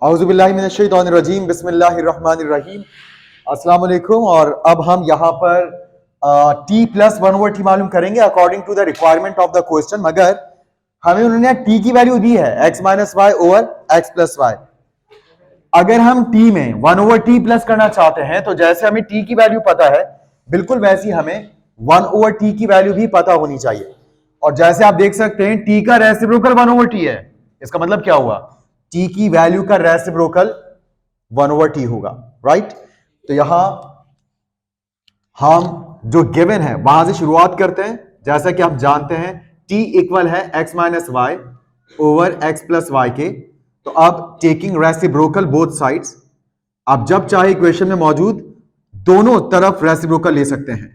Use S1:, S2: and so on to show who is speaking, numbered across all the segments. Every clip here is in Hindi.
S1: औज़ुबिल्लाहि मिनश्शैतानिर्रजीम बिस्मिल्लाहिर्रहमानिर्रहीम। अस्सलाम वालेकुम। और अब हम यहाँ पर t प्लस 1/t मालूम करेंगे according to the requirement of the question. मगर हमें उन्होंने t की वैल्यू दी है x minus y over x plus y. अगर हम t में 1/t प्लस करना चाहते हैं तो जैसे हमें t की वैल्यू पता है बिल्कुल वैसी हमें 1/t की वैल्यू भी पता होनी चाहिए। और जैसे आप देख सकते हैं t का रेसिप्रोकल 1/t है, इसका मतलब क्या हुआ, t की वैल्यू का रेसिप्रोकल 1/t होगा, राइट। तो यहां हम जो गिवन है वहां से शुरुआत करते हैं। जैसा कि आप जानते हैं t इक्वल है x minus y over x plus y के। तो अब टेकिंग रेसिप्रोकल बोथ साइड्स, आप जब चाहे इक्वेशन में मौजूद दोनों तरफ रेसिप्रोकल ले सकते हैं।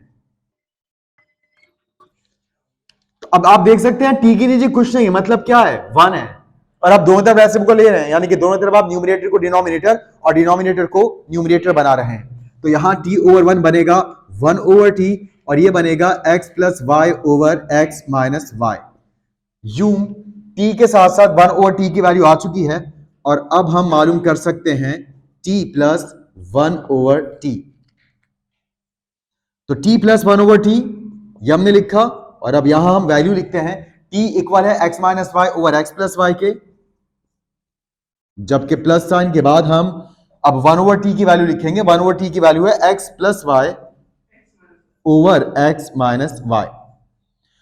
S1: तो अब आप देख सकते हैं t की नीचे कुछ नहीं है, मतलब क्या है, 1 है। और आप दोनों तरफ रेसिप्रोकल ले रहे हैं, यानी कि दोनों तरफ आप न्यूमरेटर को डिनोमिनेटर और डिनोमिनेटर को न्यूमरेटर बना रहे हैं। तो यहां t ओवर 1 बनेगा 1/t और ये बनेगा x plus y over x minus y. यूं t के साथ साथ 1/t की वैल्यू आ चुकी है और अब हम मालूम कर सकते हैं t प्लस 1/t। तो t प्लस 1/t ये हमने लिखा और अब यहां हम वैल्यू लिखते हैं t इक्वल है x minus y over x plus y के, जबकि प्लस साइन के बाद हम अब 1/t की वैल्यू लिखेंगे। 1/t की वैल्यू है x plus y over x minus y.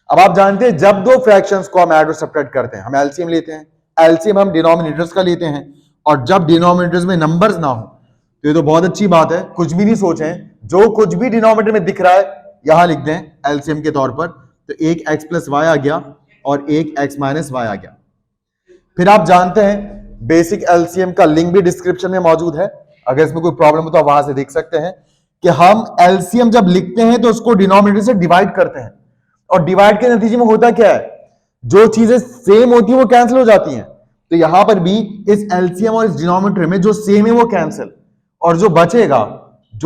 S1: अब आप जानते हैं जब दो फ्रैक्शंस को हम ऐड और सब्ट्रैक्ट करते हैं हम एलसीएम लेते हैं। एलसीएम हम डिनोमिनेटर्स का लेते हैं और जब डिनोमिनेटर्स में नंबर्स ना हो तो ये तो बहुत अच्छी बात है, कुछ भी नहीं सोचें, जो कुछ भी डिनोमिनेटर में दिख रहा है यहां लिख दें एलसीएम के तौर पर। तो एक x प्लस वाई आ गया और एक x माइनस वाई आ गया। फिर आप जानते हैं बेसिक एलसीएम का लिंक भी डिस्क्रिप्शन में मौजूद है, अगर इसमें कोई प्रॉब्लम हो तो आप वहां से देख सकते हैं कि हम एलसीएम जब लिखते हैं तो उसको डिनोमिनेटर से डिवाइड करते हैं और डिवाइड के नतीजे में होता क्या है, जो चीजें सेम होती है वो कैंसिल हो जाती हैं। तो यहां पर भी इस एलसीएम और इस डिनोमिनेटर में जो सेम है वो कैंसिल, और जो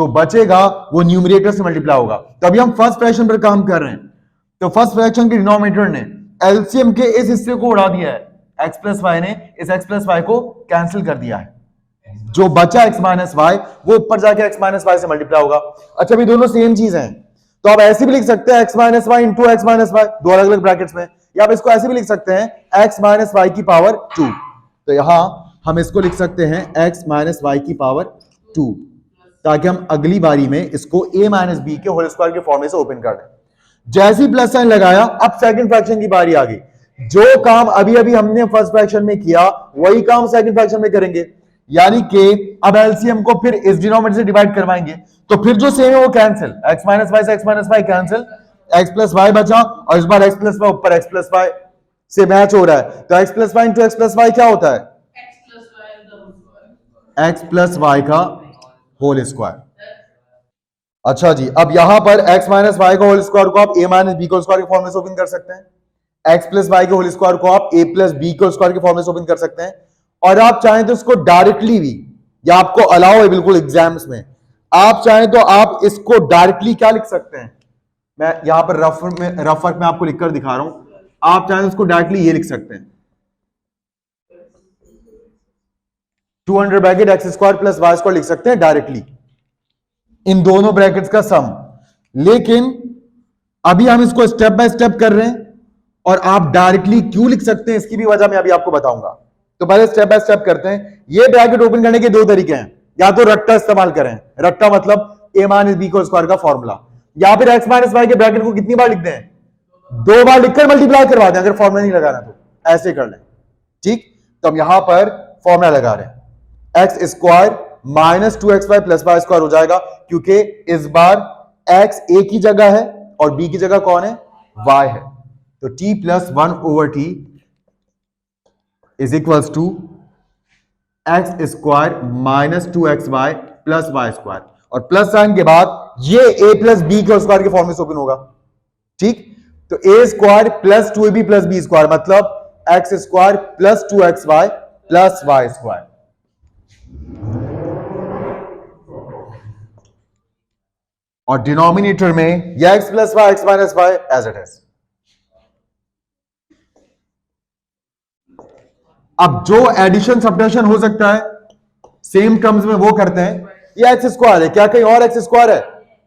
S1: बचेगा वो न्यूमरेटर से मल्टीप्लाई होगा। तो अभी हम फर्स्ट फ्रैक्शन पर काम कर रहे हैं। तो फर्स्ट फ्रैक्शन के डिनोमिनेटर ने एलसीएम के इस हिस्से को उड़ा दिया है, x प्लस वाई ने इस x प्लस वाई को कैंसिल कर दिया है, जो बचा x माइनस वाई वो ऊपर जाके x माइनस वाई से मल्टीप्लाई होगा। अच्छा भी दोनों सेम चीज हैं तो आप ऐसे भी लिख सकते हैं x minus y into x minus y, दो अलग अलग ब्रैकेट्स में, या आप इसको ऐसे भी लिख सकते हैं x माइनस वाई की पावर 2। तो यहां हम इसको लिख सकते हैं x माइनस वाई की पावर 2, ताकि हम अगली बारी में इसको a माइनस बी के होल स्क्वायर के फॉर्म में से ओपन कर दें। जैसे ही प्लस साइन लगाया अब सेकंड फ्रैक्शन की बारी आ गई। जो काम अभी अभी हमने फर्स्ट फ्रैक्शन में किया वही काम सेकंड फ्रैक्शन में करेंगे, यानी कि अब एलसीएम को फिर इस डिनोमिनेटर से डिवाइड करवाएंगे तो फिर जो सेम है वो कैंसिल, x माइनस वाई से x minus y cancel, x plus y बचा और इस बार x प्लस वाई ऊपर x प्लस वाई से मैच हो रहा है। तो x plus y into x plus y क्या होता है, x प्लस वाई का होल स्क्वायर। अच्छा जी, अब यहां पर x माइनस वाई का होल स्क्वायर को आप a माइनस बी के स्क्वायर के फॉर्म में से ओपन कर सकते हैं। x प्लस वाई के होल स्क्वायर को आप a प्लस बी के स्क्वायर के फॉर्म में से ओपन कर सकते हैं। और आप चाहें तो इसको डायरेक्टली भी, या आपको अलाउ है बिल्कुल एग्जाम्स में, आप चाहें तो आप इसको डायरेक्टली क्या लिख सकते हैं, मैं यहां पर रफ वर्क में आपको लिखकर दिखा रहा हूं। आप चाहें तो इसको डायरेक्टली ये लिख सकते हैं 200 bracket x square plus Y square लिख सकते हैं डायरेक्टली, इन दोनों ब्रैकेट्स का सम। लेकिन अभी हम इसको स्टेप बाय स्टेप कर रहे हैं और आप डायरेक्टली क्यों लिख सकते हैं इसकी भी वजह मैं अभी आपको बताऊंगा। तो पहले स्टेप बाय स्टेप करते हैं। ये ब्रैकेट ओपन करने के दो तरीके हैं, या तो रट्टा इस्तेमाल करें, रट्टा मतलब a माइनस बी को स्क्वायर का फॉर्मूला, या फिर x माइनस वाई के ब्रैकेट को कितनी बार लिख दें, दो बार लिखकर मल्टीप्लाई करवा दें, अगर फॉर्मूला नहीं लगाना तो ऐसे कर लें, ठीक। तो हम यहां पर फॉर्मूला लगा रहे हैं, x square minus 2xy plus Y square हो जाएगा, क्योंकि इस बार x a की जगह है और b की जगह कौन है, y है। तो t plus 1/t is equals to X square minus 2xy plus Y square, और प्लस साइन के बाद ये a प्लस बी के स्क्वायर के फॉर्म में ओपन होगा, ठीक। तो a square plus 2ab plus B square मतलब X square plus 2xy plus Y square. और डिनोमिनेटर में या x plus Y X minus Y as it is. अब जो एडिशन सब्ट्रैक्शन हो सकता है सेम टर्म्स में वो करते हैं, ये एक्स स्क्वायर है, क्या कहीं और एक्स स्क्वायर है?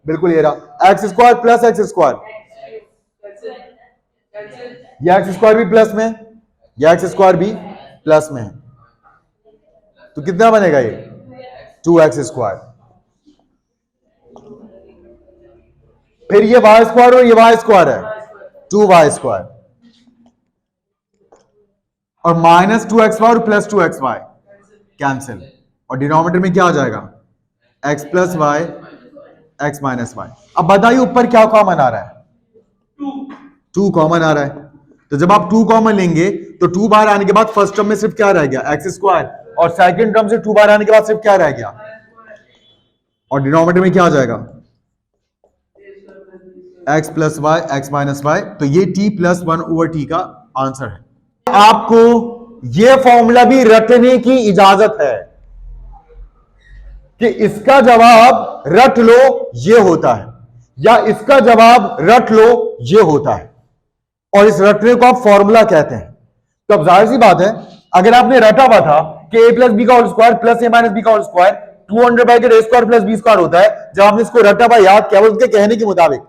S1: बिल्कुल ये रहा x square plus x square, या एक्स स्क्वायर भी प्लस में, या एक्स स्क्वायर भी प्लस में है, तो कितना बनेगा ये 2x स्क्वायर। फिर ये वाई स्क्वायर और ये वाई स्क्वायर है 2y स्क्वायर, और माइनस 2xy और प्लस 2xy कैंसिल, और डिनोमिनेटर में क्या आ जाएगा x plus y x minus y. अब बताइए ऊपर क्या कॉमन आ रहा है? 2 कॉमन आ रहा है, तो जब आप 2 कॉमन लेंगे तो 2 बाहर आने के बाद फर्स्ट टर्म में सिर्फ क्या रह गया एक्स स्क्वायर, और सेकंड टर्म से 2 बाहर आने के बाद सिर्फ क्या रह गया, और डिनोमिनेटर में क्या आ जाएगा x plus y x minus y. तो ये t प्लस 1 ओवर t का आंसर है। आपको ये फॉर्मूला भी रटने की इजाजत है कि इसका जवाब रट लो ये होता है, या इसका जवाब रट लो ये होता है, और इस रटने को आप फॉर्मूला कहते हैं। तो अब जाहिर सी बात है, अगर आपने रटा हुआ था कि a प्लस बी का whole square plus a minus b का होल स्क्वायर 200 बाई के a square plus B square होता है, जब आपने इसको रटा हुआ याद किया, उनके कहने के मुताबिक,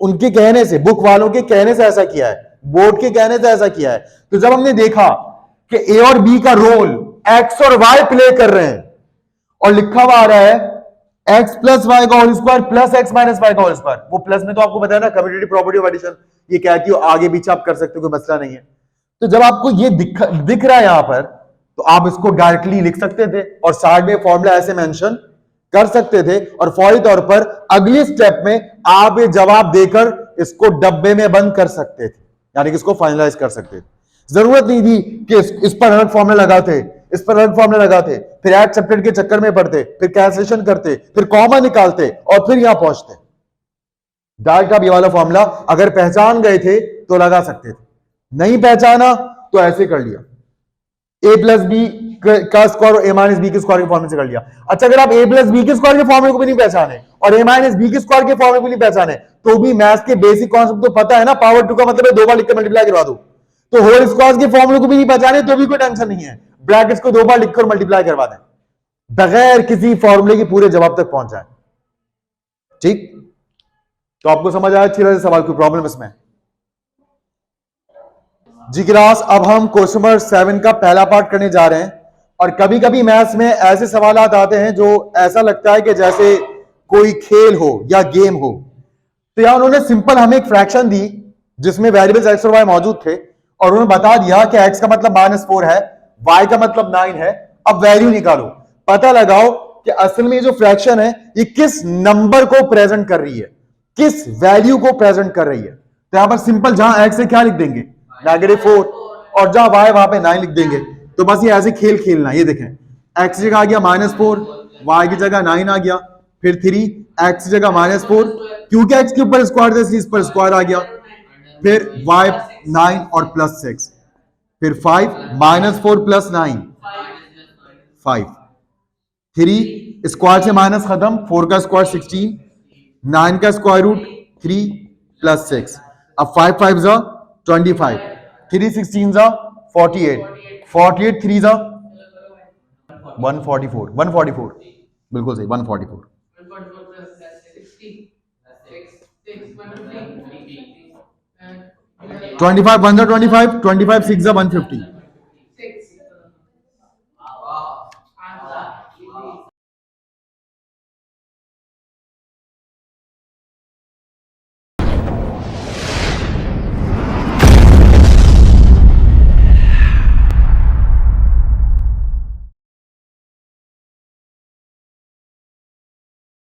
S1: उनके कहने से, बुक वालों के कहने से ऐसा किया है, बोर्ड के कहने से ऐसा किया है। तो जब हमने देखा कि a और b का रोल x और y प्ले कर रहे हैं, और लिखा हुआ आ रहा है x प्लस वाई का whole square plus x minus y का होल स्क्वायर, वो प्लस में तो आपको बताया ना कम्यूटेटिव प्रॉपर्टी ऑफ एडिशन, ये कहती हो आगे पीछे आप कर सकते हो, कोई मसला नहीं है। तो जब आपको ये दिख रहा है यहां पर, तो आप इसको डायरेक्टली लिख सकते थे और साइड में फॉर्मूला ऐसे मेंशन कर सकते थे, और फौरी तौर पर अगले स्टेप में आप ये जवाब देकर इसको डब्बे में बंद कर सकते थे, यानी कि इसको फाइनलाइज कर सकते थे। जरूरत नहीं थी कि इस पर अलग फॉर्मूला लगाते, इस पर अलग फॉर्मूला लगाते, फिर ऐड सब्ट्रैक्ट के चक्कर में पड़ते, फिर कैंसिलेशन करते, फिर कॉमा निकालते और फिर यहां पहुंचते। डायरेक्ट आप ये वाला फॉर्मूला अगर पहचान गए थे तो लगा सकते थे, नहीं पहचाना तो ऐसे कर लिया, a प्लस बी का स्क्वायर और a माइनस बी के स्क्वायर के फॉर्मूले से कर लिया। अच्छा, अगर आप a प्लस बी के स्क्वायर के फॉर्मूले को भी नहीं पहचाने और a माइनस बी के स्क्वायर के फॉर्मूले को भी नहीं पहचाने, तो भी मैथ्स के बेसिक कॉन्सेप्ट तो पता है ना, पावर 2 का मतलब है 2 बार लिखकर मल्टीप्लाई करवा दो। तो होल स्क्वायर के फॉर्मूले को भी नहीं पहचाने तो भी कोई टेंशन नहीं है, ब्रैकेट्स को 2 बार लिखकर मल्टीप्लाई करवा दें, बगैर किसी फॉर्मूले के पूरे जवाब तक पहुंच जाए। ठीक, तो आपको समझ आया अच्छी तरह से सवाल, कोई प्रॉब्लम इसमें? जी क्लास, अब हम क्वेश्चन नंबर 7 का पहला पार्ट करने जा रहे हैं। और कभी कभी मैथ्स में ऐसे सवाल आते हैं जो ऐसा लगता है कि जैसे कोई खेल हो या गेम हो। तो यहां उन्होंने सिंपल हमें एक फ्रैक्शन दी जिसमें वेरिएबल्स x और y मौजूद थे, और उन्होंने बता दिया कि x का मतलब -4 है, y का मतलब 9 है। अब वैल्यू निकालो, पता लगाओ कि असल में जो फ्रैक्शन है ये किस नंबर को प्रेजेंट कर रही है, किस वैल्यू को प्रेजेंट कर रही है। तो यहां पर सिंपल जहां x है क्या लिख देंगे -4, और जहां y वहां पे 9 लिख देंगे। तो बस ये ऐसे खेल खेलना, ये देखें x जगह आ गया -4, y की जगह 9 आ गया, फिर 3, x जगह -4 क्योंकि x के ऊपर स्क्वायर था इसलिए इस पर स्क्वायर आ गया, फिर y 9 और प्लस 6, फिर 5 -4 प्लस 9 5, 3 स्क्वायर से माइनस खत्म, 4 का स्क्वायर 16, 9 का स्क्वायर रूट 3 प्लस 6। अब 5 5 जा 25, 3 16 जा 48, 48 3 जा 144, 144 बिल्कुल सही 144, 25 1 जा 25, 25 6 जा 150,